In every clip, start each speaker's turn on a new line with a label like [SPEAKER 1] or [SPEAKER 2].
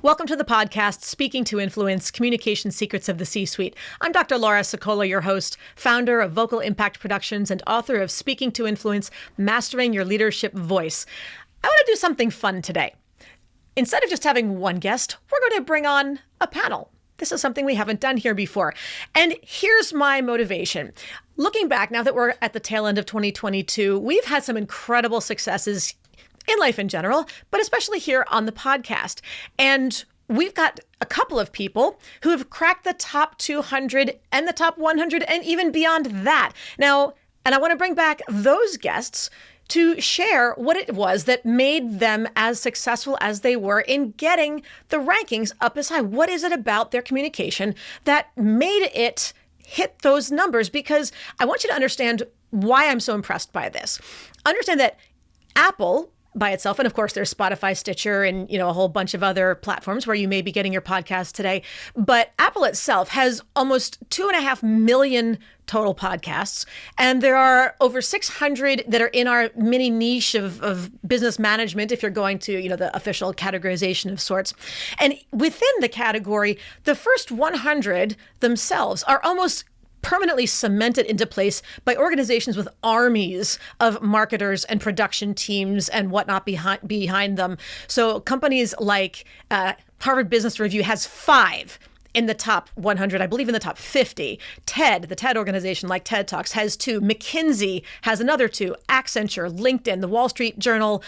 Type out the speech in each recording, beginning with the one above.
[SPEAKER 1] Welcome to the podcast, Speaking to Influence, Communication Secrets of the C-Suite. I'm Dr. Laura Sicola, your host, founder of Vocal Impact Productions and author of Speaking to Influence, Mastering Your Leadership Voice. I want to do something fun today. Instead of just having one guest, we're going to bring on a panel. This is something we haven't done here before. And here's my motivation. Looking back, now that we're at the tail end of 2022, we've had some incredible successes in life in general, but especially here on the podcast. And we've got a couple of people who have cracked the top 200 and the top 100 and even beyond that. Now, and I want to bring back those guests to share what it was that made them as successful as they were in getting the rankings up as high. What is it about their communication that made it hit those numbers? Because I want you to understand why I'm so impressed by this. Understand that Apple by itself, and of course there's Spotify, Stitcher, and a whole bunch of other platforms where you may be getting your podcast today. But Apple itself has almost 2.5 million total podcasts, and there are over 600 that are in our mini niche of business management, if you're going to the official categorization of sorts. And within the category, the first 100 themselves are almost permanently cemented into place by organizations with armies of marketers and production teams and whatnot behind them. So companies like Harvard Business Review has 5 in the top 100, I believe in the top 50. the TED organization, like TED Talks, has 2. McKinsey has another 2. Accenture, LinkedIn, the Wall Street Journal,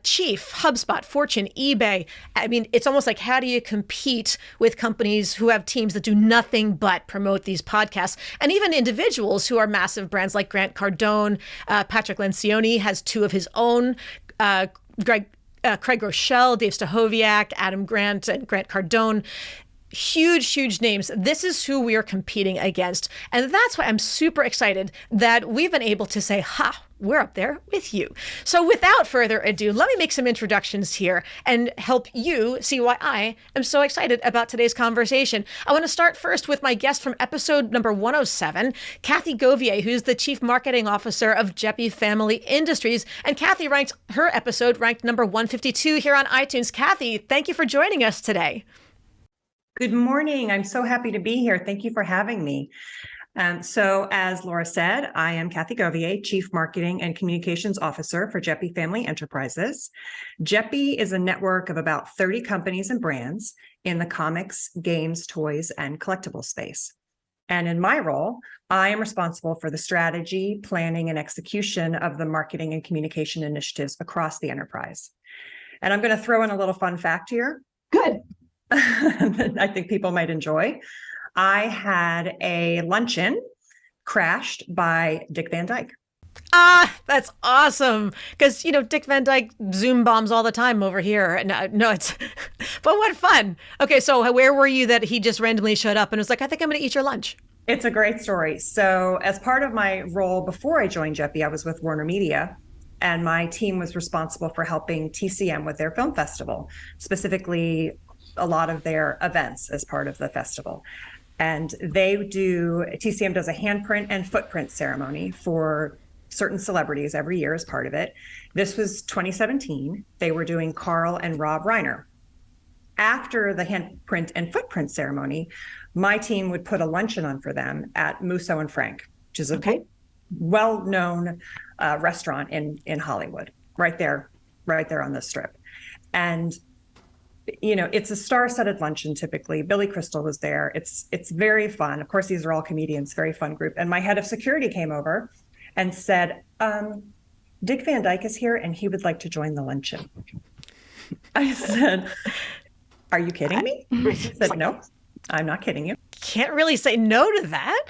[SPEAKER 1] Chief, HubSpot, Fortune, eBay. I mean, it's almost like, how do you compete with companies who have teams that do nothing but promote these podcasts? And even individuals who are massive brands like Grant Cardone, Patrick Lencioni has 2 of his own, Craig Rochelle, Dave Stachowiak, Adam Grant, and Grant Cardone. Huge names. This is who we are competing against. And that's why I'm super excited that we've been able to say, we're up there with you. So without further ado, let me make some introductions here and help you see why I am so excited about today's conversation. I want to start first with my guest from episode number 107, Kathy Govier, who's the Chief Marketing Officer of Jeppy Family Industries. And Kathy her episode ranked number 152 here on iTunes. Kathy, thank you for joining us today.
[SPEAKER 2] Good morning. I'm so happy to be here. Thank you for having me. So as Laura said, I am Kathy Govier, Chief Marketing and Communications Officer for Jeppy Family Enterprises. Jeppy is a network of about 30 companies and brands in the comics, games, toys, and collectible space. And in my role, I am responsible for the strategy, planning, and execution of the marketing and communication initiatives across the enterprise. And I'm going to throw in a little fun fact here.
[SPEAKER 1] Good.
[SPEAKER 2] I think people might enjoy. I had a luncheon crashed by Dick Van Dyke.
[SPEAKER 1] That's awesome. Because, Dick Van Dyke Zoom bombs all the time over here. No, but what fun. Okay, so where were you that he just randomly showed up and was like, I think I'm going to eat your lunch?
[SPEAKER 2] It's a great story. So as part of my role before I joined Jeppy, I was with Warner Media. And my team was responsible for helping TCM with their film festival, specifically a lot of their events as part of the festival. And TCM does a handprint and footprint ceremony for certain celebrities every year as part of it. This was 2017. They were doing Carl and Rob Reiner. After the handprint and footprint ceremony, my team would put a luncheon on for them at Musso and Frank, which is a well-known restaurant in Hollywood, right there on the strip. And it's a star-studded luncheon typically. Billy Crystal was there. It's very fun. Of course, these are all comedians, very fun group. And my head of security came over and said, Dick Van Dyke is here and he would like to join the luncheon. I said, are you kidding me? He said, no, I'm not kidding you.
[SPEAKER 1] Can't really say no to that.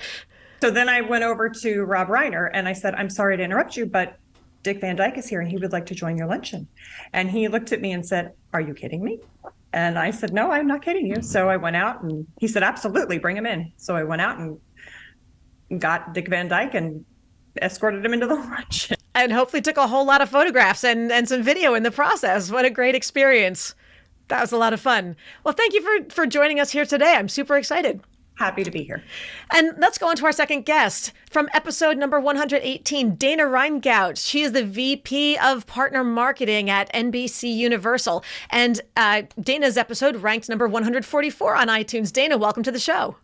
[SPEAKER 2] So then I went over to Rob Reiner and I said, I'm sorry to interrupt you, but Dick Van Dyke is here and he would like to join your luncheon. And he looked at me and said, are you kidding me? And I said, no, I'm not kidding you. So I went out and he said, absolutely, bring him in. So I went out and got Dick Van Dyke and escorted him into the luncheon.
[SPEAKER 1] And hopefully took a whole lot of photographs and some video in the process. What a great experience. That was a lot of fun. Well, thank you for joining us here today. I'm super excited.
[SPEAKER 2] Happy to be here.
[SPEAKER 1] And let's go on to our second guest from episode number 118, Dana Reyngoudt. She is the VP of Partner Marketing at NBC Universal. And Dana's episode ranked number 144 on iTunes. Dana, welcome to the show.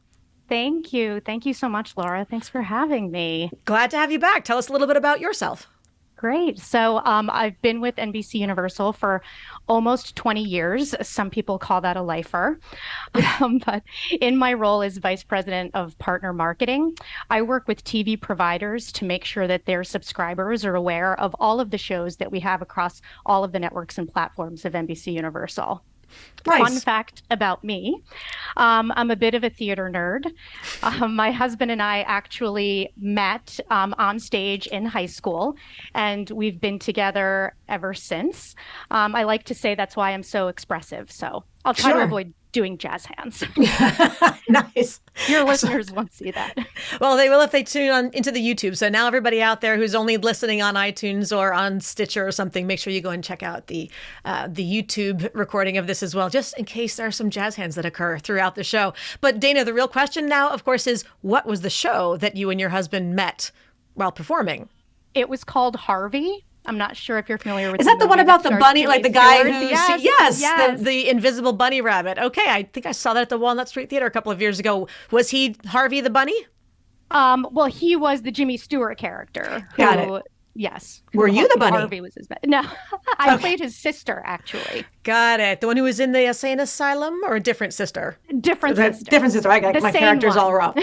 [SPEAKER 3] Thank you. Thank you so much, Laura. Thanks for having me.
[SPEAKER 1] Glad to have you back. Tell us a little bit about yourself.
[SPEAKER 3] Great. So I've been with NBC Universal for almost 20 years. Some people call that a lifer. But in my role as Vice President of Partner Marketing, I work with TV providers to make sure that their subscribers are aware of all of the shows that we have across all of the networks and platforms of NBC Universal.
[SPEAKER 1] Nice.
[SPEAKER 3] Fun fact about me, I'm a bit of a theater nerd. My husband and I actually met on stage in high school, and we've been together ever since. I like to say that's why I'm so expressive. So I'll try to avoid doing jazz hands.
[SPEAKER 1] Nice.
[SPEAKER 3] Your listeners won't see that.
[SPEAKER 1] Well, they will if they tune on into the YouTube. So now everybody out there who's only listening on iTunes or on Stitcher or something, make sure you go and check out the YouTube recording of this as well, just in case there are some jazz hands that occur throughout the show. But Dana, the real question now, of course, is what was the show that you and your husband met while performing?
[SPEAKER 3] It was called Harvey. I'm not sure if you're familiar with.
[SPEAKER 1] Is that the one about the bunny, like the guy who?
[SPEAKER 3] Yes.
[SPEAKER 1] The invisible bunny rabbit. Okay, I think I saw that at the Walnut Street Theater a couple of years ago. Was he Harvey the bunny?
[SPEAKER 3] Well, he was the Jimmy Stewart character.
[SPEAKER 1] Got it.
[SPEAKER 3] Yes.
[SPEAKER 1] Were you the bunny?
[SPEAKER 3] Harvey was his No, I played his sister, actually.
[SPEAKER 1] Got it. The one who was in the insane asylum, or a different sister?
[SPEAKER 3] Different sister.
[SPEAKER 1] Different sister. I got my characters all wrong.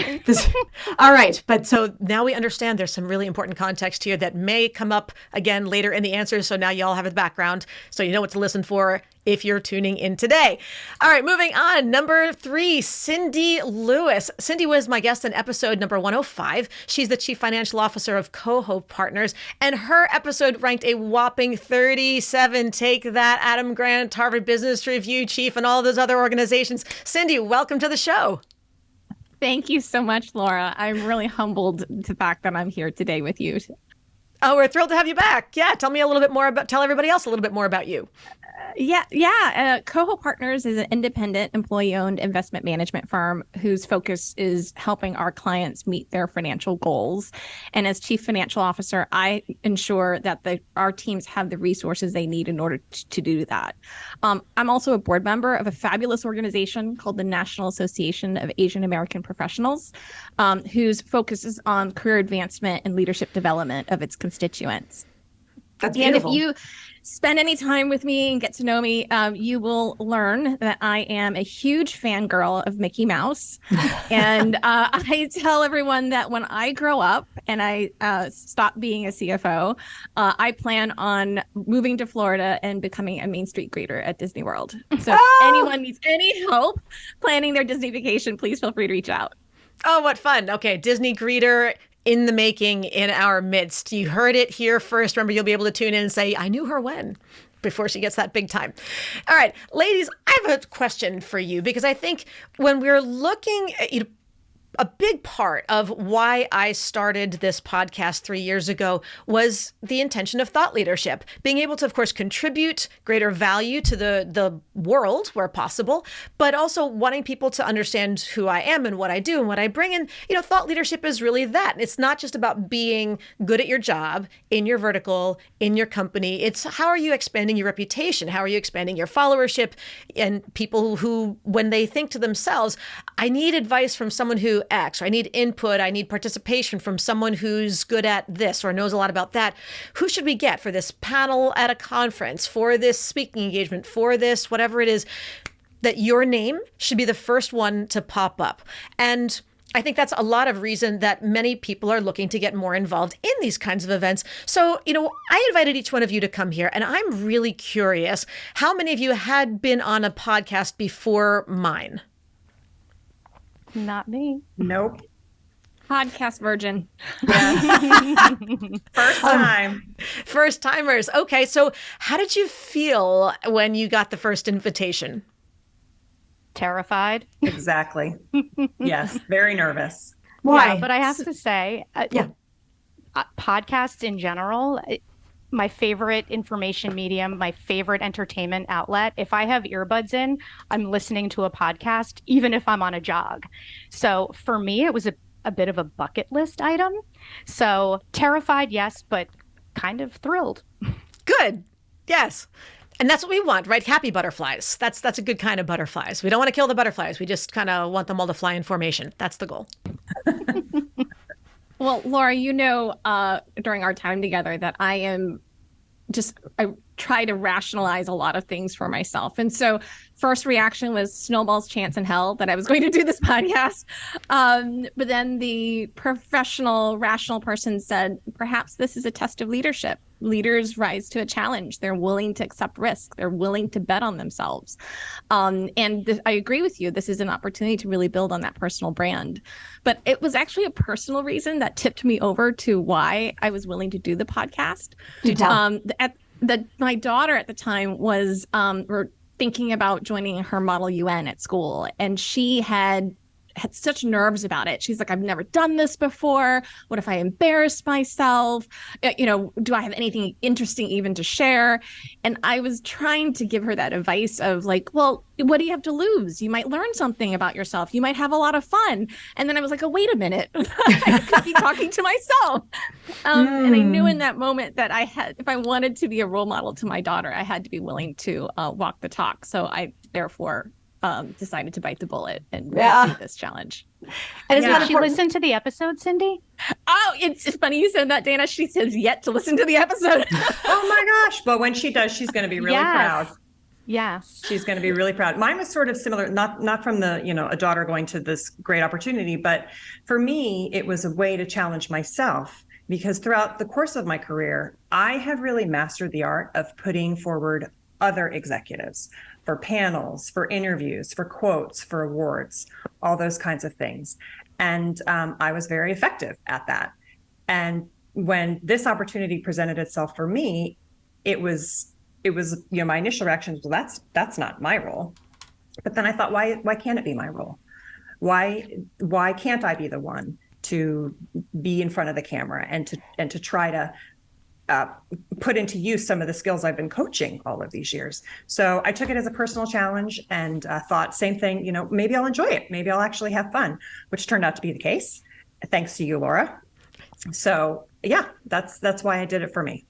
[SPEAKER 1] All right. But so now we understand there's some really important context here that may come up again later in the answers. So now you all have a background, so you know what to listen for if you're tuning in today. All right, moving on. Number 3, Cindy Lewis. Cindy was my guest in episode number 105. She's the Chief Financial Officer of Coho Partners, and her episode ranked a whopping 37. Take that, Adam Grant, Harvard Business Review Chief, and all those other organizations. Cindy, welcome to the show.
[SPEAKER 4] Thank you so much, Laura. I'm really humbled the fact that I'm here today with you.
[SPEAKER 1] Oh, we're thrilled to have you back. Yeah, tell everybody else a little bit more about you.
[SPEAKER 4] Coho Partners is an independent, employee-owned investment management firm whose focus is helping our clients meet their financial goals. And as Chief Financial Officer, I ensure that our teams have the resources they need in order to do that. I'm also a board member of a fabulous organization called the National Association of Asian American Professionals, whose focus is on career advancement and leadership development of its constituents.
[SPEAKER 1] That's beautiful.
[SPEAKER 4] And if you spend any time with me and get to know me, you will learn that I am a huge fangirl of Mickey Mouse. And I tell everyone that when I grow up and I stop being a CFO, I plan on moving to Florida and becoming a Main Street greeter at Disney World. So if anyone needs any help planning their Disney vacation, please feel free to reach out.
[SPEAKER 1] Oh, what fun. Okay, Disney greeter in the making in our midst. You heard it here first. Remember, you'll be able to tune in and say, I knew her when, before she gets that big time. All right, ladies, I have a question for you, because I think when we're looking at, a big part of why I started this podcast 3 years ago was the intention of thought leadership, being able to, of course, contribute greater value to the world where possible, but also wanting people to understand who I am and what I do and what I bring. And, thought leadership is really that. It's not just about being good at your job, in your vertical, in your company. It's how are you expanding your reputation? How are you expanding your followership? And people who, when they think to themselves, I need advice from someone who X, or I need input, I need participation from someone who's good at this or knows a lot about that. Who should we get for this panel at a conference, for this speaking engagement, for this, whatever it is, that your name should be the first one to pop up. And I think that's a lot of reason that many people are looking to get more involved in these kinds of events. So, I invited each one of you to come here, and I'm really curious, how many of you had been on a podcast before mine?
[SPEAKER 3] Not me.
[SPEAKER 2] Nope.
[SPEAKER 4] Podcast virgin.
[SPEAKER 2] Yeah. First time.
[SPEAKER 1] First timers. Okay, so how did you feel when you got the first invitation?
[SPEAKER 3] Terrified.
[SPEAKER 2] Exactly. Yes. Very nervous.
[SPEAKER 1] Why?
[SPEAKER 3] Yeah, but I have to say, podcasts in general, my favorite information medium, my favorite entertainment outlet. If I have earbuds in, I'm listening to a podcast, even if I'm on a jog. So for me, it was a bit of a bucket list item. So terrified, yes, but kind of thrilled.
[SPEAKER 1] Good. Yes. And that's what we want, right? Happy butterflies. That's a good kind of butterflies. We don't want to kill the butterflies. We just kind of want them all to fly in formation. That's the goal.
[SPEAKER 4] Well, Laura, during our time together that I try to rationalize a lot of things for myself. And so first reaction was snowball's chance in hell that I was going to do this podcast. But then the professional, rational person said, perhaps this is a test of leadership. Leaders rise to a challenge. They're willing to accept risk. They're willing to bet on themselves. I agree with you. This is an opportunity to really build on that personal brand. But it was actually a personal reason that tipped me over to why I was willing to do the podcast. My daughter at the time was thinking about joining her Model UN at school, and she had such nerves about it. She's like, I've never done this before. What if I embarrass myself? Do I have anything interesting even to share? And I was trying to give her that advice of like, well, what do you have to lose? You might learn something about yourself. You might have a lot of fun. And then I was like, oh, wait a minute. I could be talking to myself. And I knew in that moment that if I wanted to be a role model to my daughter, I had to be willing to walk the talk. So I therefore decided to bite the bullet and do this challenge.
[SPEAKER 3] And did she listen to the episode, Cindy?
[SPEAKER 4] Oh, it's funny you said that, Dana. She says yet to listen to the episode.
[SPEAKER 2] Oh my gosh. But when she does, she's going to be really proud.
[SPEAKER 3] Yes.
[SPEAKER 2] She's going to be really proud. Mine was sort of similar, not from the, a daughter going to this great opportunity, but for me, it was a way to challenge myself, because throughout the course of my career, I have really mastered the art of putting forward other executives for panels, for interviews, for quotes, for awards, all those kinds of things. And I was very effective at that. And when this opportunity presented itself for me, it was, my initial reaction was, well, that's not my role. But then I thought, why can't it be my role? Why can't I be the one to be in front of the camera and to try to put into use some of the skills I've been coaching all of these years? So I took it as a personal challenge and thought, same thing, maybe I'll enjoy it. Maybe I'll actually have fun, which turned out to be the case. Thanks to you, Laura. So yeah, that's why I did it for me.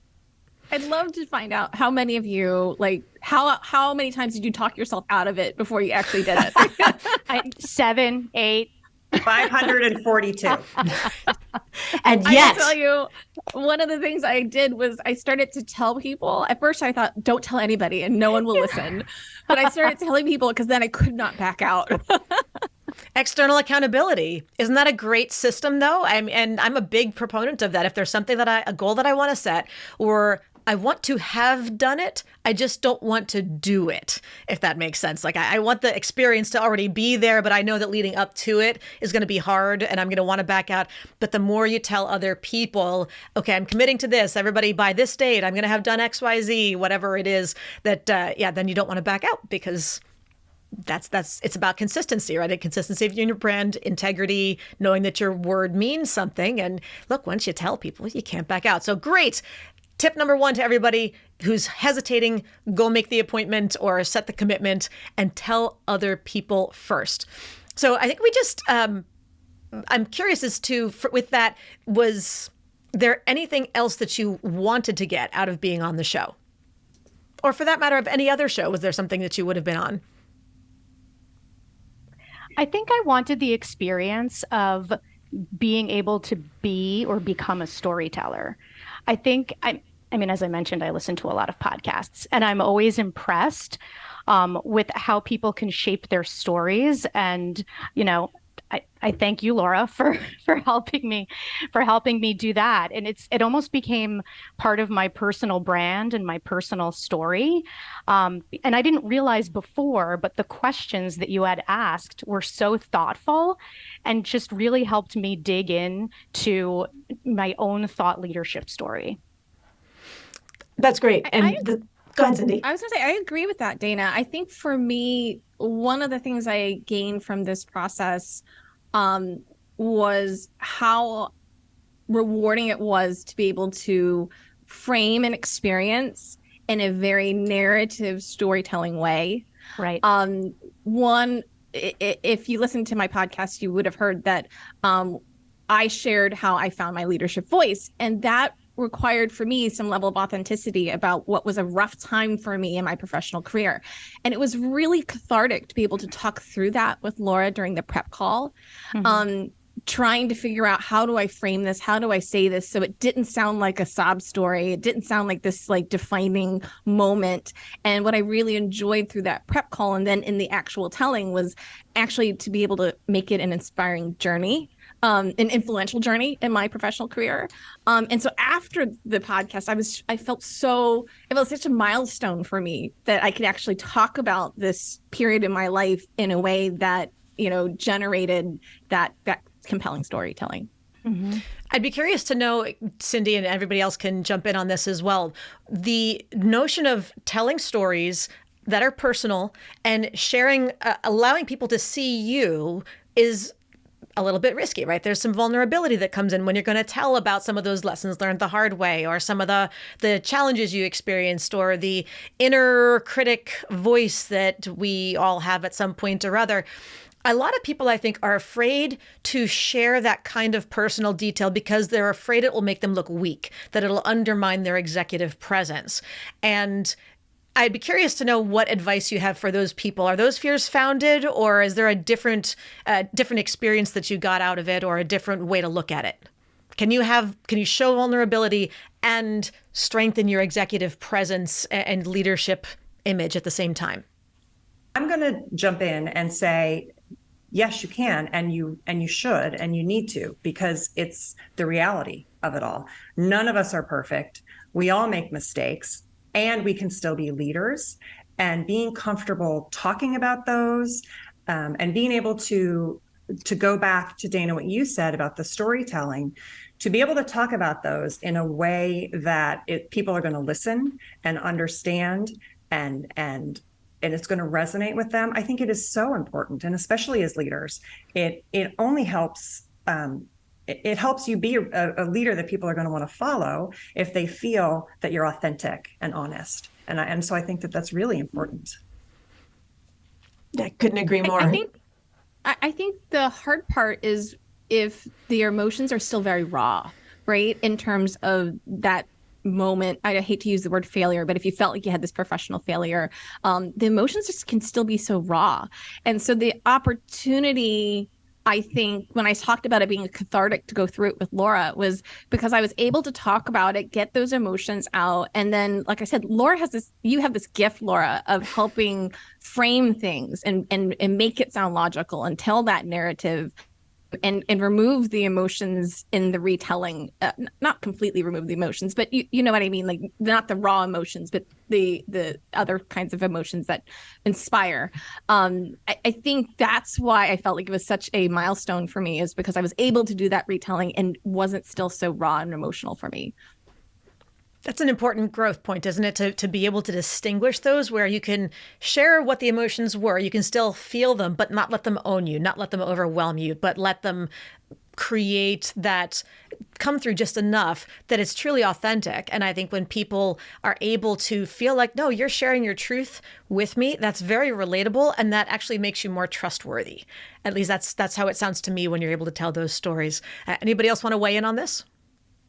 [SPEAKER 4] I'd love to find out how many of you, like, how many times did you talk yourself out of it before you actually did it?
[SPEAKER 3] 7, 8.
[SPEAKER 2] 542.
[SPEAKER 1] And
[SPEAKER 4] I
[SPEAKER 1] yet,
[SPEAKER 4] will tell you, one of the things I did was I started to tell people. At first, I thought, don't tell anybody and no one will listen. But I started telling people because then I could not back out.
[SPEAKER 1] external accountability. Isn't that a great system, though? And I'm a big proponent of that. If there's something a goal that I want to set, or I want to have done it, I just don't want to do it, if that makes sense. Like I want the experience to already be there, but I know that leading up to it is going to be hard and I'm going to want to back out. But the more you tell other people, okay, I'm committing to this, everybody by this date, I'm going to have done X, Y, Z, whatever it is, that, then you don't want to back out, because it's about consistency, right? A consistency of your brand, integrity, knowing that your word means something. And look, once you tell people, you can't back out. So great. Tip number 1 to everybody who's hesitating, go make the appointment or set the commitment and tell other people first. So I think we just, I'm curious as to, with that, was there anything else that you wanted to get out of being on the show? Or for that matter, of any other show, was there something that you would have been on?
[SPEAKER 3] I think I wanted the experience of being able to be or become a storyteller. I think, I mean, as I mentioned, I listen to a lot of podcasts, and I'm always impressed with how people can shape their stories. And, I thank you, Laura, for helping me do that. And it almost became part of my personal brand and my personal story. And I didn't realize before, but the questions that you had asked were so thoughtful and just really helped me dig in to my own thought leadership story.
[SPEAKER 1] That's great. And go ahead, Cindy.
[SPEAKER 4] I was going to say, I agree with that, Dana. I think for me, one of the things I gained from this process was how rewarding it was to be able to frame an experience in a very narrative storytelling way.
[SPEAKER 3] Right.
[SPEAKER 4] One, if you listen to my podcast, you would have heard that I shared how I found my leadership voice, and that required for me some level of authenticity about what was a rough time for me in my professional career. And it was really cathartic to be able to talk through that with Laura during the prep call. Trying to figure out, how do I frame this? How do I say this so it didn't sound like a sob story? It didn't sound like this like defining moment. And what I really enjoyed through that prep call and then in the actual telling was actually to be able to make it an inspiring journey, an influential journey in my professional career. And so after the podcast, I felt such a milestone for me that I could actually talk about this period in my life in a way that, generated that compelling storytelling.
[SPEAKER 1] I'd be curious to know, Cindy, and everybody else can jump in on this as well, the notion of telling stories that are personal and sharing, allowing people to see you is a little bit risky, right? There's some vulnerability that comes in when you're going to tell about some of those lessons learned the hard way, or some of the challenges you experienced, or the inner critic voice that we all have at some point or other. A lot of people, I think, are afraid to share that kind of personal detail because they're afraid it will make them look weak, that it'll undermine their executive presence. And I'd be curious to know what advice you have for those people. Are those fears founded, or is there a different experience that you got out of it, or a different way to look at it? Can you show vulnerability and strengthen your executive presence and leadership image at the same time?
[SPEAKER 2] I'm going to jump in and say, yes, you can, and you should, and you need to, because it's the reality of it all. None of us are perfect. We all make mistakes, and we can still be leaders. And being comfortable talking about those, and being able to go back to, Dana, what you said about the storytelling, to be able to talk about those in a way that people are going to listen and understand, and it's going to resonate with them. I think it is so important, and especially as leaders, it only helps. It helps you be a leader that people are going to want to follow if they feel that you're authentic and honest. And so I think that that's really important.
[SPEAKER 1] I couldn't agree more.
[SPEAKER 4] I think the hard part is if the emotions are still very raw, right? In terms of that moment, I hate to use the word failure, but if you felt like you had this professional failure, the emotions can still be so raw. And so the opportunity, I think, when I talked about it being cathartic to go through it with Laura, was because I was able to talk about it, get those emotions out. And then, like I said, you have this gift, Laura, of helping frame things and make it sound logical and tell that narrative and remove the emotions in the retelling, not completely remove the emotions, but you know what I mean? Like, not the raw emotions, but the other kinds of emotions that inspire. I think that's why I felt like it was such a milestone for me, is because I was able to do that retelling and wasn't still so raw and emotional for me.
[SPEAKER 1] That's an important growth point, isn't it? To be able to distinguish those, where you can share what the emotions were. You can still feel them, but not let them own you, not let them overwhelm you, but let them create that, come through just enough that it's truly authentic. And I think when people are able to feel like, no, you're sharing your truth with me, that's very relatable. And that actually makes you more trustworthy. At least that's how it sounds to me when you're able to tell those stories. Anybody else want to weigh in on this?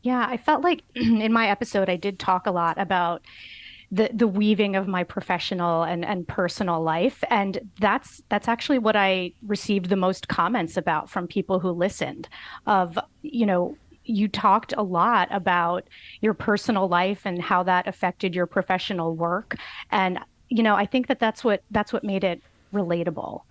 [SPEAKER 3] Yeah, I felt like in my episode, I did talk a lot about the weaving of my professional and personal life. And that's actually what I received the most comments about from people who listened. You talked a lot about your personal life and how that affected your professional work. And, I think that's what made it relatable.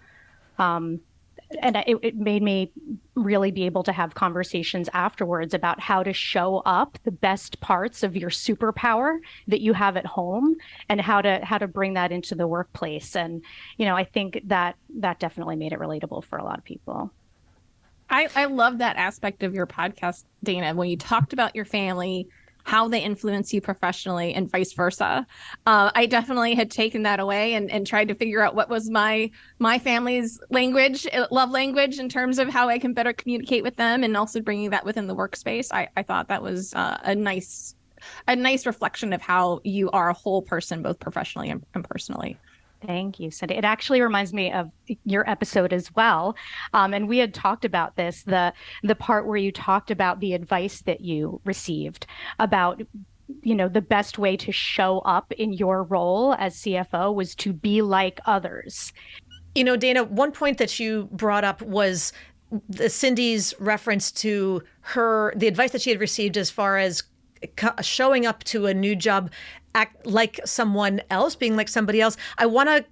[SPEAKER 3] And it made me really be able to have conversations afterwards about how to show up the best parts of your superpower that you have at home, and how to bring that into the workplace. And, I think that definitely made it relatable for a lot of people.
[SPEAKER 4] I love that aspect of your podcast, Dana, when you talked about your family, how they influence you professionally, and vice versa. I definitely had taken that away and tried to figure out what was my family's love language, in terms of how I can better communicate with them, and also bringing that within the workspace. I thought that was a nice a nice reflection of how you are a whole person, both professionally and personally.
[SPEAKER 3] Thank you, Cindy. It actually reminds me of your episode as well. And we had talked about this, the part where you talked about the advice that you received about, the best way to show up in your role as CFO was to be like others.
[SPEAKER 1] Dana, one point that you brought up was Cindy's reference to the advice that she had received as far as showing up to a new job, act like someone else, being like somebody else. I want to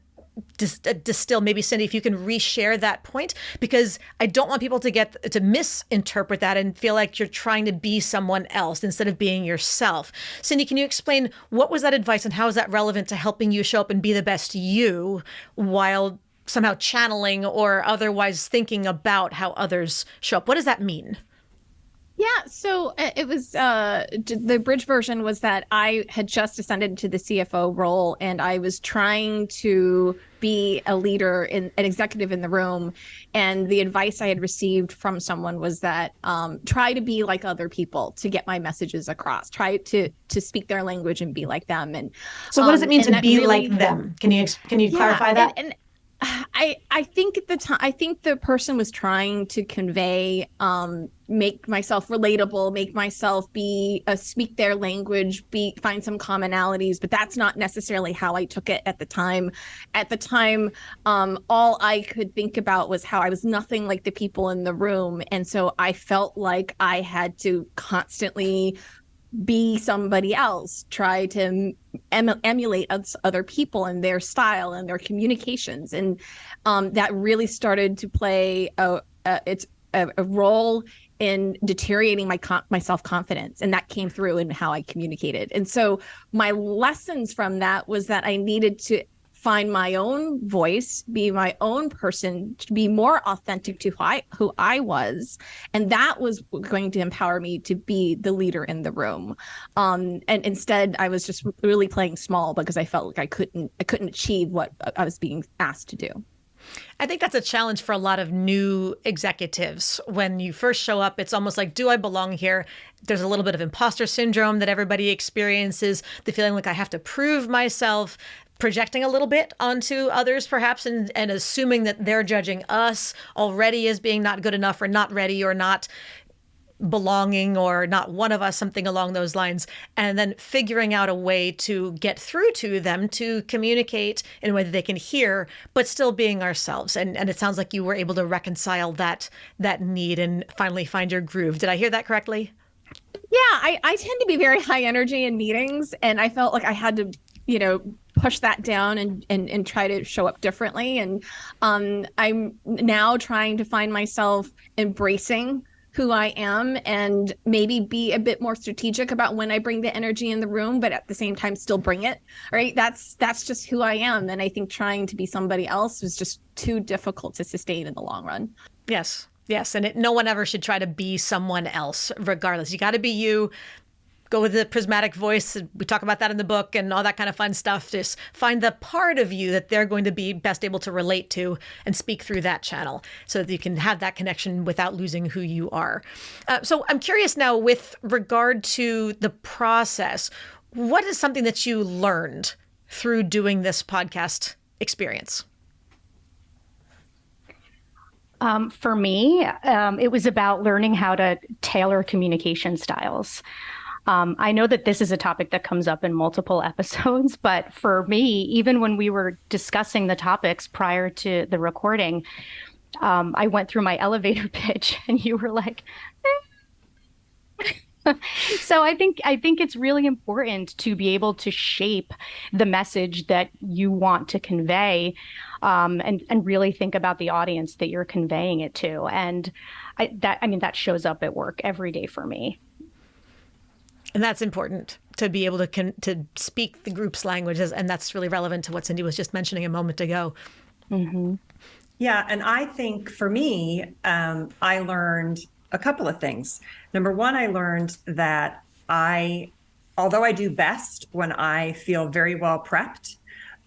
[SPEAKER 1] distill, maybe Cindy, if you can reshare that point, because I don't want people to misinterpret that and feel like you're trying to be someone else instead of being yourself. Cindy, can you explain what was that advice and how is that relevant to helping you show up and be the best you while somehow channeling or otherwise thinking about how others show up? What does that mean?
[SPEAKER 4] Yeah, so it was the bridge version was that I had just ascended to the CFO role and I was trying to be a leader, an executive in the room. And the advice I had received from someone was that try to be like other people to get my messages across. Try to speak their language and be like them. And
[SPEAKER 1] so, what does it mean to be really, like them? Can you clarify that?
[SPEAKER 4] And I think at the time, I think the person was trying to convey, make myself relatable, make myself speak their language, find some commonalities, but that's not necessarily how I took it at the time. At the time, all I could think about was how I was nothing like the people in the room. And so I felt like I had to constantly be somebody else, try to emulate other people and their style and their communications. And that really started to play a role in deteriorating my self-confidence. And that came through in how I communicated. And so my lessons from that was that I needed to find my own voice, be my own person, to be more authentic to who I was. And that was going to empower me to be the leader in the room. And instead, I was just really playing small because I felt like I couldn't achieve what I was being asked to do.
[SPEAKER 1] I think that's a challenge for a lot of new executives. When you first show up, it's almost like, do I belong here? There's a little bit of imposter syndrome that everybody experiences, the feeling like I have to prove myself, projecting a little bit onto others perhaps, and assuming that they're judging us already as being not good enough or not ready or not belonging or not one of us, something along those lines, and then figuring out a way to get through to them, to communicate in a way that they can hear, but still being ourselves. And it sounds like you were able to reconcile that need and finally find your groove. Did I hear that correctly?
[SPEAKER 4] Yeah, I tend to be very high energy in meetings, and I felt like I had to, push that down and try to show up differently. And I'm now trying to find myself embracing who I am and maybe be a bit more strategic about when I bring the energy in the room, but at the same time still bring it, right? That's just who I am. And I think trying to be somebody else was just too difficult to sustain in the long run.
[SPEAKER 1] Yes. And no one ever should try to be someone else, regardless. You got to be you. Go with the prismatic voice. We talk about that in the book and all that kind of fun stuff. Just find the part of you that they're going to be best able to relate to and speak through that channel so that you can have that connection without losing who you are. So I'm curious now, with regard to the process, what is something that you learned through doing this podcast experience?
[SPEAKER 3] For me, it was about learning how to tailor communication styles. I know that this is a topic that comes up in multiple episodes, but for me, even when we were discussing the topics prior to the recording, I went through my elevator pitch and you were like, So I think it's really important to be able to shape the message that you want to convey, and really think about the audience that you're conveying it to. And that shows up at work every day for me.
[SPEAKER 1] And that's important, to be able to speak the group's languages. And that's really relevant to what Cindy was just mentioning a moment ago.
[SPEAKER 3] Mm-hmm.
[SPEAKER 2] Yeah. And I think for me, I learned a couple of things. Number one, I learned that although I do best when I feel very well prepped,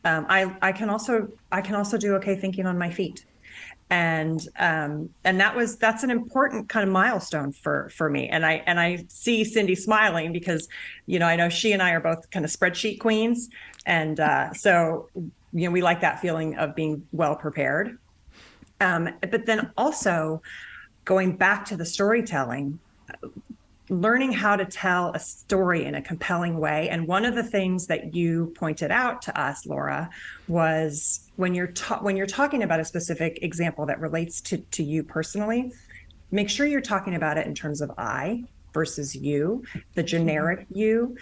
[SPEAKER 2] I can also do okay thinking on my feet. And that's an important kind of milestone for me. And I see Cindy smiling because, I know she and I are both kind of spreadsheet queens. And so, we like that feeling of being well prepared. But then also going back to the storytelling, learning how to tell a story in a compelling way. And one of the things that you pointed out to us, Laura, was when you're talking about a specific example that relates to you personally, make sure you're talking about it in terms of I versus you, the generic you.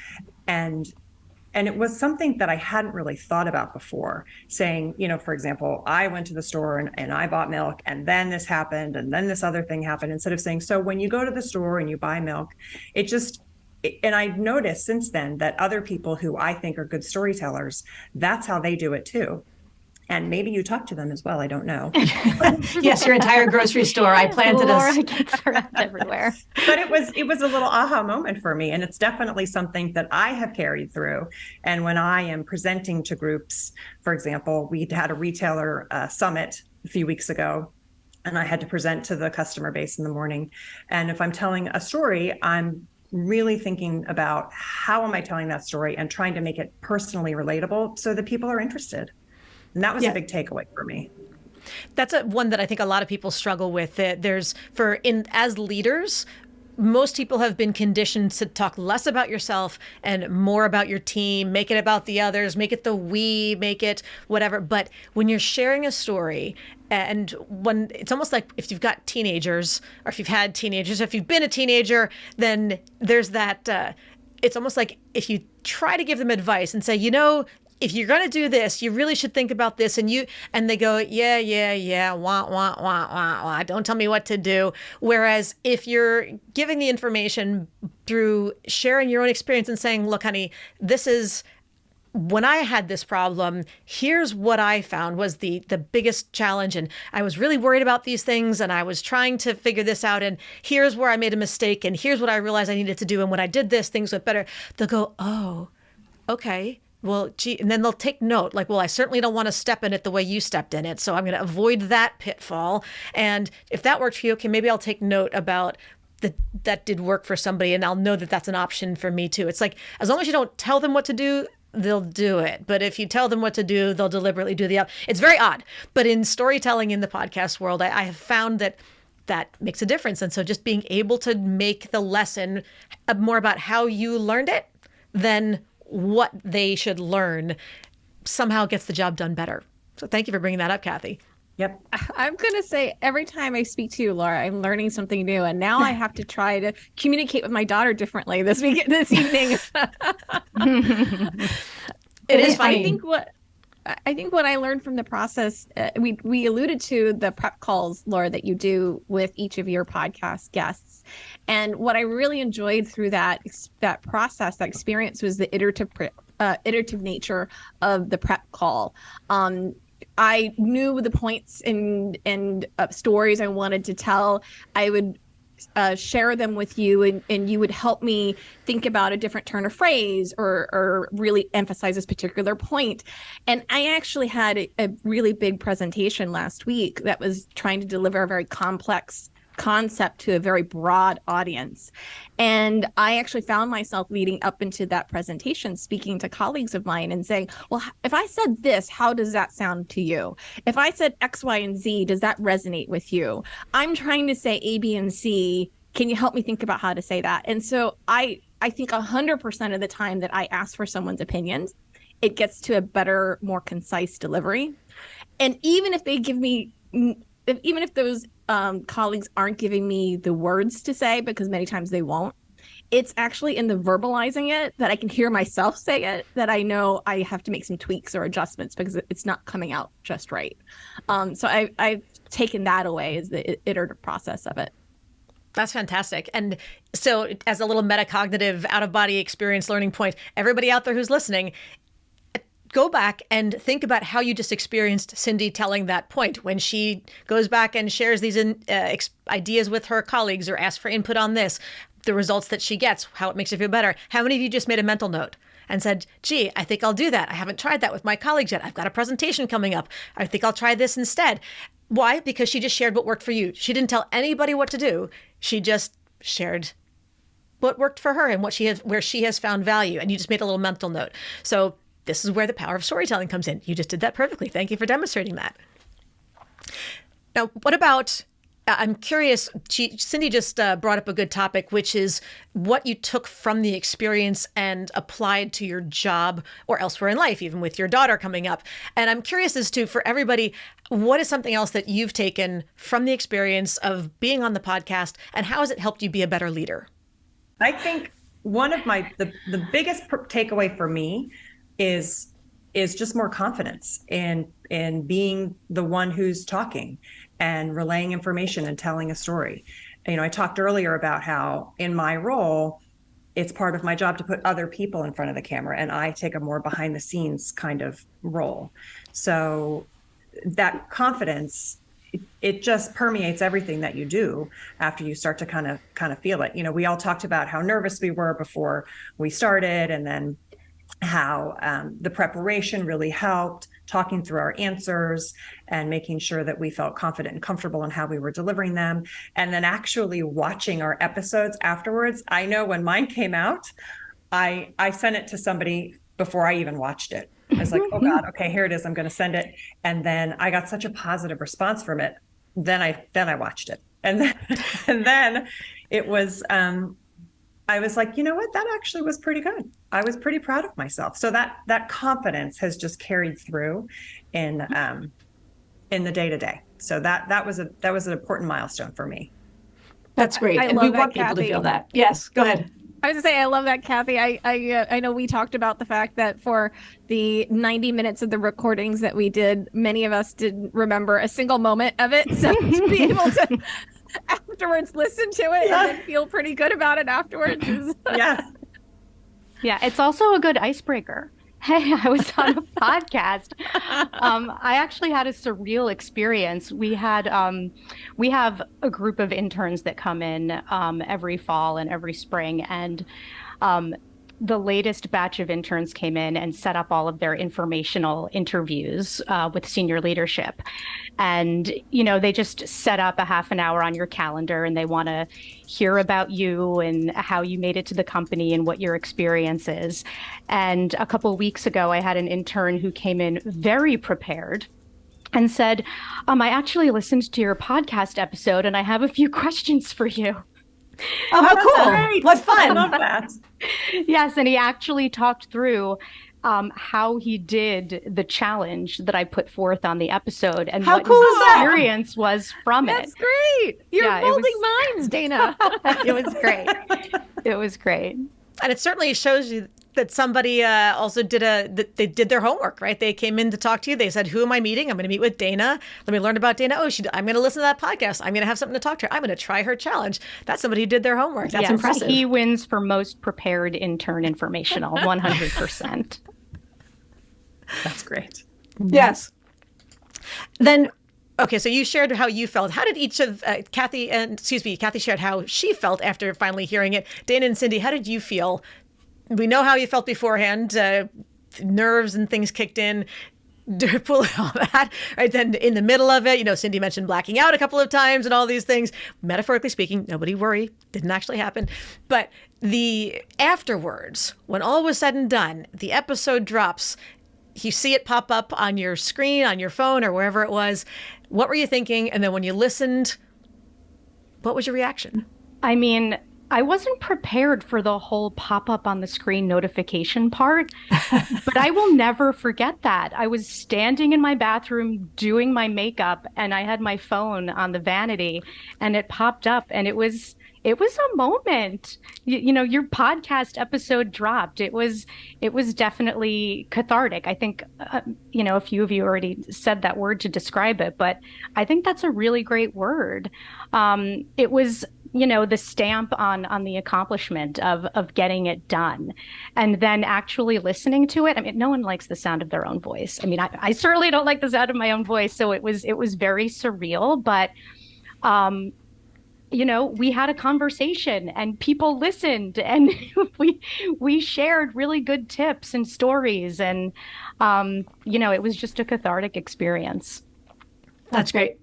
[SPEAKER 2] And it was something that I hadn't really thought about before, saying, for example, I went to the store and I bought milk, and then this happened, and then this other thing happened, instead of saying, so when you go to the store and you buy milk, and I've noticed since then that other people who I think are good storytellers, that's how they do it too. And maybe you talk to them as well. I don't know.
[SPEAKER 1] Yes, your entire grocery store. I planted
[SPEAKER 3] Laura gets around everywhere.
[SPEAKER 2] But it was a little aha moment for me. And it's definitely something that I have carried through. And when I am presenting to groups, for example, we had a retailer summit a few weeks ago, and I had to present to the customer base in the morning. And if I'm telling a story, I'm really thinking about how am I telling that story and trying to make it personally relatable so that people are interested. And that was a big takeaway for me.
[SPEAKER 1] That's one that I think a lot of people struggle with. As leaders, most people have been conditioned to talk less about yourself and more about your team, make it about the others, make it the we, make it whatever. But when you're sharing a story, and when it's almost like if you've got teenagers, or if you've had teenagers, if you've been a teenager, then there's that, it's almost like if you try to give them advice and say, if you're going to do this, you really should think about this. And they go, yeah, wah, don't tell me what to do. Whereas if you're giving the information through sharing your own experience and saying, look, honey, this is when I had this problem, here's what I found was the biggest challenge. And I was really worried about these things, and I was trying to figure this out. And here's where I made a mistake. And here's what I realized I needed to do. And when I did this, things went better. They'll go, oh, okay. Well, gee, and then they'll take note, like, well, I certainly don't want to step in it the way you stepped in it. So I'm going to avoid that pitfall. And if that worked for you, okay, maybe I'll take note about that did work for somebody, and I'll know that that's an option for me too. It's like, as long as you don't tell them what to do, they'll do it. But if you tell them what to do, they'll deliberately do the opposite. It's very odd. But in storytelling in the podcast world, I have found that makes a difference. And so just being able to make the lesson more about how you learned it than what they should learn somehow gets the job done better. So thank you for bringing that up, Kathy.
[SPEAKER 2] Yep.
[SPEAKER 4] I'm going to say every time I speak to you, Laura, I'm learning something new. And now I have to try to communicate with my daughter differently this evening.
[SPEAKER 1] It is funny.
[SPEAKER 4] I think what I learned from the process, we alluded to the prep calls, Laura, that you do with each of your podcast guests. And what I really enjoyed through that process, that experience, was the iterative nature of the prep call. I knew the points and stories I wanted to tell. I would share them with you, and you would help me think about a different turn of phrase or really emphasize this particular point. And I actually had a really big presentation last week that was trying to deliver a very complex concept to a very broad audience. And I actually found myself leading up into that presentation, speaking to colleagues of mine and saying, well, if I said this, how does that sound to you? If I said X, Y, and Z, does that resonate with you? I'm trying to say A, B, and C. Can you help me think about how to say that? And so I think 100% of the time that I ask for someone's opinions, it gets to a better, more concise delivery. And even if they give me, even if those colleagues aren't giving me the words to say, because many times they won't, it's actually in the verbalizing it that I can hear myself say it, that I know I have to make some tweaks or adjustments because it's not coming out just right. So I've taken that away as the iterative process of it.
[SPEAKER 1] That's fantastic. And so as a little metacognitive out-of-body experience learning point, everybody out there who's listening, go back and think about how you just experienced Cindy telling that point when she goes back and shares these ideas with her colleagues or asks for input on this, the results that she gets, how it makes her feel better. How many of you just made a mental note and said, gee, I think I'll do that. I haven't tried that with my colleagues yet. I've got a presentation coming up. I think I'll try this instead. Why? Because she just shared what worked for you. She didn't tell anybody what to do. She just shared what worked for her and where she has found value. And you just made a little mental note. So this is where the power of storytelling comes in. You just did that perfectly. Thank you for demonstrating that. Now, what about, I'm curious, Cindy just brought up a good topic, which is what you took from the experience and applied to your job or elsewhere in life, even with your daughter coming up. And I'm curious as to, for everybody, what is something else that you've taken from the experience of being on the podcast, and how has it helped you be a better leader?
[SPEAKER 2] I think one of the biggest takeaway for me is just more confidence in being the one who's talking and relaying information and telling a story. I talked earlier about how in my role, it's part of my job to put other people in front of the camera, and I take a more behind the scenes kind of role. So that confidence, it just permeates everything that you do after you start to kind of feel it. We all talked about how nervous we were before we started, and then how the preparation really helped, talking through our answers and making sure that we felt confident and comfortable in how we were delivering them. And then actually watching our episodes afterwards. I know when mine came out, I sent it to somebody before I even watched it. I was like, oh God, okay, here it is. I'm going to send it. And then I got such a positive response from it. Then I watched it. And then it was, I was like, you know what? That actually was pretty good. I was pretty proud of myself. So that confidence has just carried through in the day-to-day. So that was an important milestone for me.
[SPEAKER 1] That's great.
[SPEAKER 4] And we want people to feel
[SPEAKER 1] that. Yes, go ahead.
[SPEAKER 4] I was gonna say, I love that, Kathy. I know we talked about the fact that for the 90 minutes of the recordings that we did, many of us didn't remember a single moment of it. So to be able to afterwards listen to it and then feel pretty good about it afterwards is
[SPEAKER 2] Yes.
[SPEAKER 3] Yeah, it's also a good icebreaker. Hey, I was on a podcast. I actually had a surreal experience. We have a group of interns that come in every fall and every spring, and the latest batch of interns came in and set up all of their informational interviews with senior leadership. And, they just set up a half an hour on your calendar, and they want to hear about you and how you made it to the company and what your experience is. And a couple of weeks ago, I had an intern who came in very prepared and said, I actually listened to your podcast episode, and I have a few questions for you.
[SPEAKER 1] Oh, how cool.
[SPEAKER 2] Great.
[SPEAKER 1] What fun.
[SPEAKER 2] I love that.
[SPEAKER 3] Yes, and he actually talked through how he did the challenge that I put forth on the episode and
[SPEAKER 1] how
[SPEAKER 3] what
[SPEAKER 1] cool
[SPEAKER 3] his
[SPEAKER 1] is that?
[SPEAKER 3] experience was from
[SPEAKER 4] That's
[SPEAKER 3] it.
[SPEAKER 4] great. You're
[SPEAKER 3] Yeah,
[SPEAKER 4] molding minds, Dana.
[SPEAKER 3] It was great. It was great.
[SPEAKER 1] And it certainly shows you that somebody also they did their homework, right? They came in to talk to you. They said, who am I meeting? I'm going to meet with Dana. Let me learn about Dana. Oh, I'm going to listen to that podcast. I'm going to have something to talk to her. I'm going to try her challenge. That's somebody who did their homework. That's impressive.
[SPEAKER 3] He wins for most prepared intern informational, 100%.
[SPEAKER 2] That's great.
[SPEAKER 1] Yes. Then, okay, so you shared how you felt. How did each of Kathy shared how she felt after finally hearing it. Dana and Cindy, how did you feel? We know how you felt beforehand. Nerves and things kicked in. Pull all that, right? Then in the middle of it, Cindy mentioned blacking out a couple of times and all these things. Metaphorically speaking, nobody worry, didn't actually happen. But the afterwards, when all was said and done, the episode drops, you see it pop up on your screen, on your phone, or wherever it was. What were you thinking? And then when you listened, what was your reaction?
[SPEAKER 3] I mean, I wasn't prepared for the whole pop-up on the screen notification part, but I will never forget that. I was standing in my bathroom doing my makeup, and I had my phone on the vanity, and it popped up, and it was a moment. Your podcast episode dropped. It was definitely cathartic. I think, a few of you already said that word to describe it, but I think that's a really great word. It was, the stamp on the accomplishment of getting it done, and then actually listening to it. I mean, no one likes the sound of their own voice. I mean, I certainly don't like the sound of my own voice. So it was very surreal, but, we had a conversation and people listened, and we shared really good tips and stories, and, it was just a cathartic experience.
[SPEAKER 1] That's great.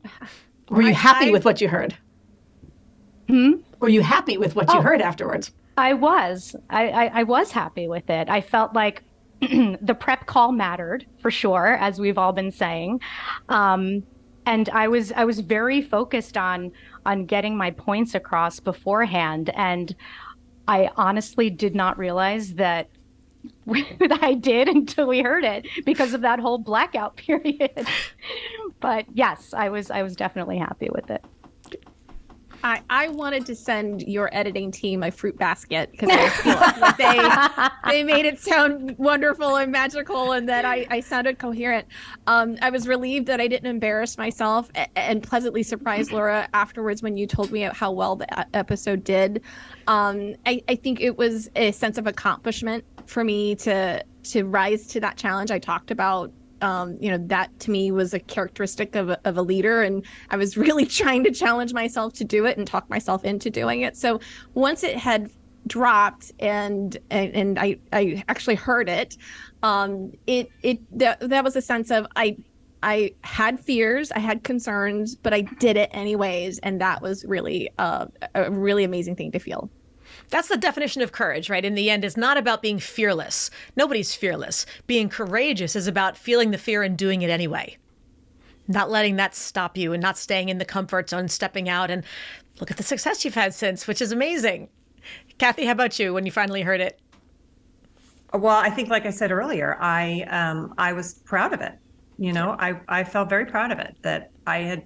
[SPEAKER 1] Were you happy with what you heard? Were you happy with what you heard afterwards?
[SPEAKER 3] I was. I was happy with it. I felt like the prep call mattered for sure, as we've all been saying. And I was very focused on getting my points across beforehand. And I honestly did not realize that I did until we heard it because of that whole blackout period. But yes, I was definitely happy with it.
[SPEAKER 4] I wanted to send your editing team a fruit basket because I feel like they made it sound wonderful and magical, and that I sounded coherent. I was relieved that I didn't embarrass myself, and pleasantly surprised, Laura, afterwards when you told me how well the episode did. I think it was a sense of accomplishment for me to rise to that challenge. I talked about that to me was a characteristic of a leader, and I was really trying to challenge myself to do it and talk myself into doing it. So once it had dropped and I actually heard it, that was a sense of I had fears, I had concerns, but I did it anyways, and that was really a really amazing thing to feel.
[SPEAKER 1] That's the definition of courage, right? In the end, it's not about being fearless. Nobody's fearless. Being courageous is about feeling the fear and doing it anyway. Not letting that stop you and not staying in the comfort zone, stepping out. And look at the success you've had since, which is amazing. Kathy, how about you when you finally heard it?
[SPEAKER 2] Well, I think, like I said earlier, I was proud of it. I felt very proud of it, that I had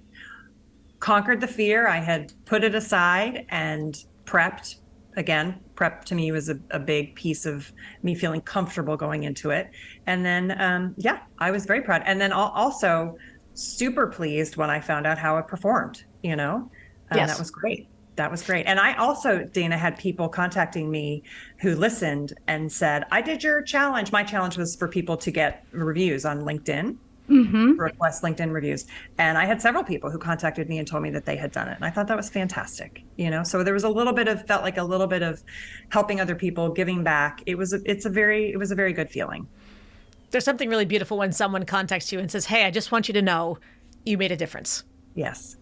[SPEAKER 2] conquered the fear. I had put it aside and prepped. Again, prep to me was a big piece of me feeling comfortable going into it. And then, I was very proud. And then also super pleased when I found out how it performed, Yes. That was great. That was great. And I also, Dana, had people contacting me who listened and said, I did your challenge. My challenge was for people to get reviews on LinkedIn. Request LinkedIn reviews. And I had several people who contacted me and told me that they had done it. And I thought that was fantastic. So there was felt like a little bit of helping other people, giving back. It was a very good feeling.
[SPEAKER 1] There's something really beautiful when someone contacts you and says, hey, I just want you to know you made a difference.
[SPEAKER 2] Yes.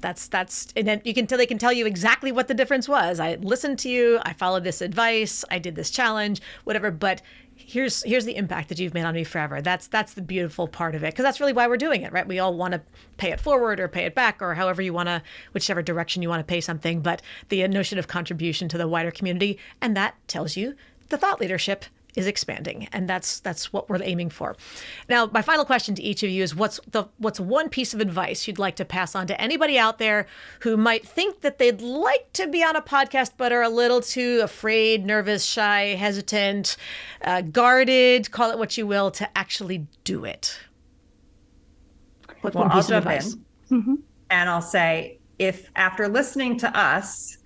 [SPEAKER 1] That's, and then they can tell you exactly what the difference was. I listened to you, I followed this advice, I did this challenge, whatever, but here's the impact that you've made on me forever. That's the beautiful part of it, because that's really why we're doing it, right? We all want to pay it forward or pay it back, or however you want to, whichever direction you want to pay something, but the notion of contribution to the wider community, and that tells you the thought leadership is expanding, and that's what we're aiming for. Now, my final question to each of you is, what's one piece of advice you'd like to pass on to anybody out there who might think that they'd like to be on a podcast but are a little too afraid, nervous, shy, hesitant, guarded, call it what you will, to actually do it?
[SPEAKER 2] I'll jump in, and I'll say, if after listening to us,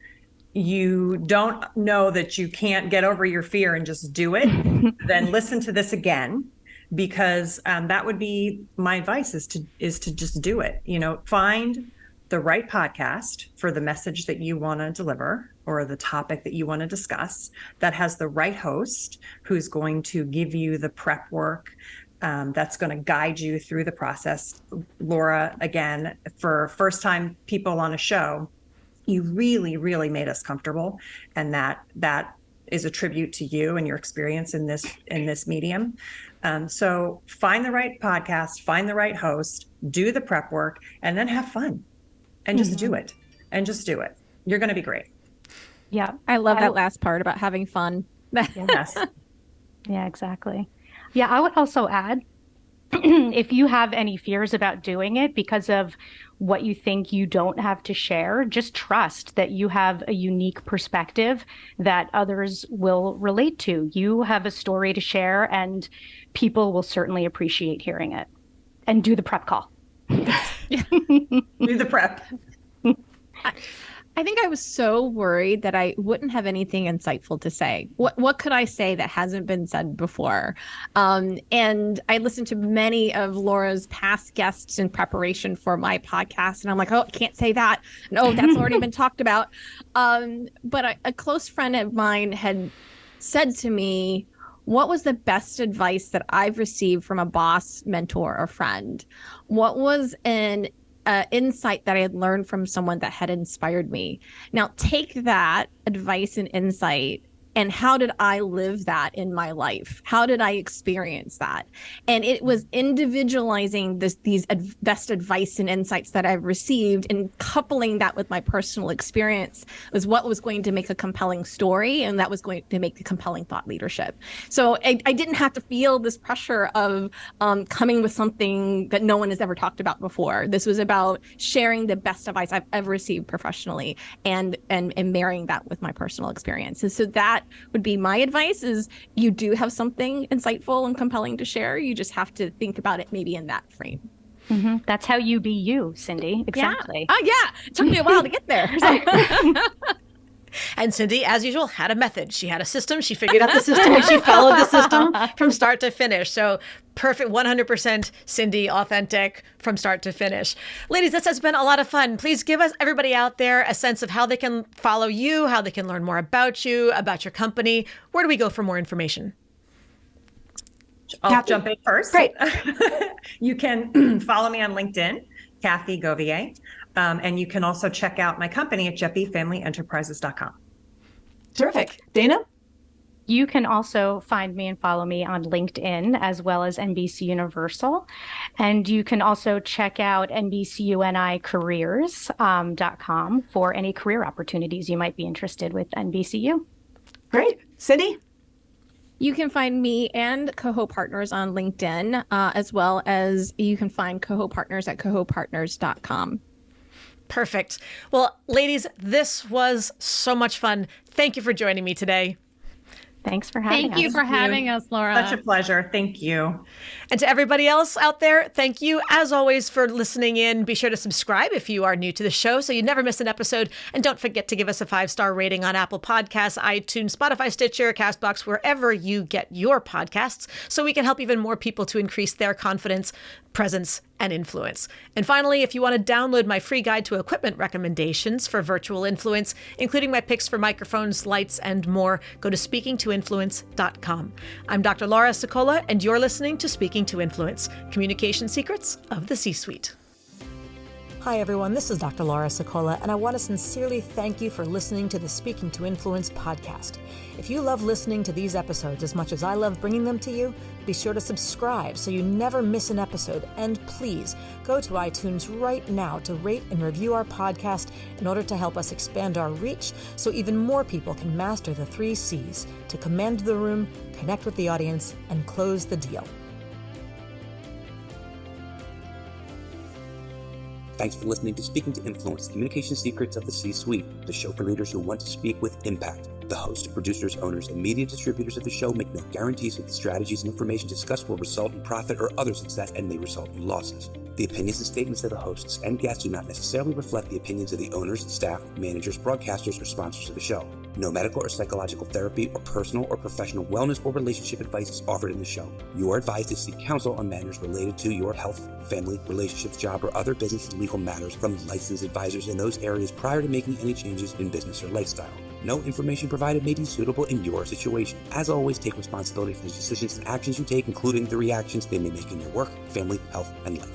[SPEAKER 2] you don't know that you can't get over your fear and just do it, then listen to this again, because that would be my advice, is to just do it. Find the right podcast for the message that you want to deliver or the topic that you want to discuss, that has the right host who's going to give you the prep work, that's going to guide you through the process. Laura, again, for first-time people on a show, you really, really made us comfortable, and that is a tribute to you and your experience in this medium. So find the right podcast, find the right host, do the prep work, and then have fun, and just do it. And just do it. You're going to be great.
[SPEAKER 3] Yeah,
[SPEAKER 4] I love that last part about having fun.
[SPEAKER 2] Yes.
[SPEAKER 3] Yeah, exactly. Yeah, I would also add, if you have any fears about doing it because of what you think you don't have to share, just trust that you have a unique perspective that others will relate to. You have a story to share, and people will certainly appreciate hearing it. And do the prep call.
[SPEAKER 2] Do the prep.
[SPEAKER 4] I think I was so worried that I wouldn't have anything insightful to say. What could I say that hasn't been said before? And I listened to many of Laura's past guests in preparation for my podcast, and I'm like, oh, I can't say that. No, that's already been talked about. But a close friend of mine had said to me, what was the best advice that I've received from a boss, mentor, or friend? What was a insight that I had learned from someone that had inspired me. Now, take that advice and insight, and how did I live that in my life? How did I experience that? And it was individualizing these best advice and insights that I've received, and coupling that with my personal experience was what was going to make a compelling story, and that was going to make the compelling thought leadership. So I didn't have to feel this pressure of coming with something that no one has ever talked about before. This was about sharing the best advice I've ever received professionally, and marrying that with my personal experiences. So that would be my advice: is you do have something insightful and compelling to share. You just have to think about it maybe in that frame.
[SPEAKER 3] Mm-hmm. That's how you be you, Cindy. Exactly.
[SPEAKER 4] Yeah. Oh, yeah. It took me a while to get there.
[SPEAKER 1] And Cindy, as usual, had a method. She had a system. She figured out the system and she followed the system from start to finish. So perfect, 100% Cindy, authentic from start to finish. Ladies, this has been a lot of fun. Please give us, everybody out there, a sense of how they can follow you, how they can learn more about you, about your company. Where do we go for more information?
[SPEAKER 2] I'll jump in first.
[SPEAKER 1] Great.
[SPEAKER 2] You can follow me on LinkedIn, Kathy Govier. And you can also check out my company at JeppyFamilyEnterprises.com.
[SPEAKER 1] Terrific. Dana?
[SPEAKER 3] You can also find me and follow me on LinkedIn, as well as NBC Universal. And you can also check out NBCUNIcareers.com for any career opportunities you might be interested with NBCU.
[SPEAKER 1] Great. Cindy?
[SPEAKER 4] You can find me and Coho Partners on LinkedIn, as well as you can find Coho Partners at cohopartners.com.
[SPEAKER 1] Perfect. Well, ladies, this was so much fun. Thank you for joining me today.
[SPEAKER 3] Thanks for having us.
[SPEAKER 4] Thank you for having us, Laura.
[SPEAKER 2] Such a pleasure. Thank you.
[SPEAKER 1] And to everybody else out there, thank you, as always, for listening in. Be sure to subscribe if you are new to the show so you never miss an episode. And don't forget to give us a 5-star rating on Apple Podcasts, iTunes, Spotify, Stitcher, CastBox, wherever you get your podcasts, so we can help even more people to increase their confidence, presence, and influence. And finally, if you want to download my free guide to equipment recommendations for virtual influence, including my picks for microphones, lights, and more, go to speakingtoinfluence.com. I'm Dr. Laura Sicola, and you're listening to Speaking to Influence, Communication Secrets of the C-Suite. Hi, everyone. This is Dr. Laura Sicola, and I want to sincerely thank you for listening to the Speaking to Influence podcast. If you love listening to these episodes as much as I love bringing them to you, be sure to subscribe so you never miss an episode. And please go to iTunes right now to rate and review our podcast in order to help us expand our reach so even more people can master the 3 C's to command the room, connect with the audience, and close the deal.
[SPEAKER 5] Thanks for listening to Speaking to Influence, Communication Secrets of the C-Suite, the show for leaders who want to speak with impact. The hosts, producers, owners, and media distributors of the show make no guarantees that the strategies and information discussed will result in profit or other success and may result in losses. The opinions and statements of the hosts and guests do not necessarily reflect the opinions of the owners, staff, managers, broadcasters, or sponsors of the show. No medical or psychological therapy or personal or professional wellness or relationship advice is offered in the show. You are advised to seek counsel on matters related to your health, family, relationships, job, or other business and legal matters from licensed advisors in those areas prior to making any changes in business or lifestyle. No information provided may be suitable in your situation. As always, take responsibility for the decisions and actions you take, including the reactions they may make in your work, family, health, and life.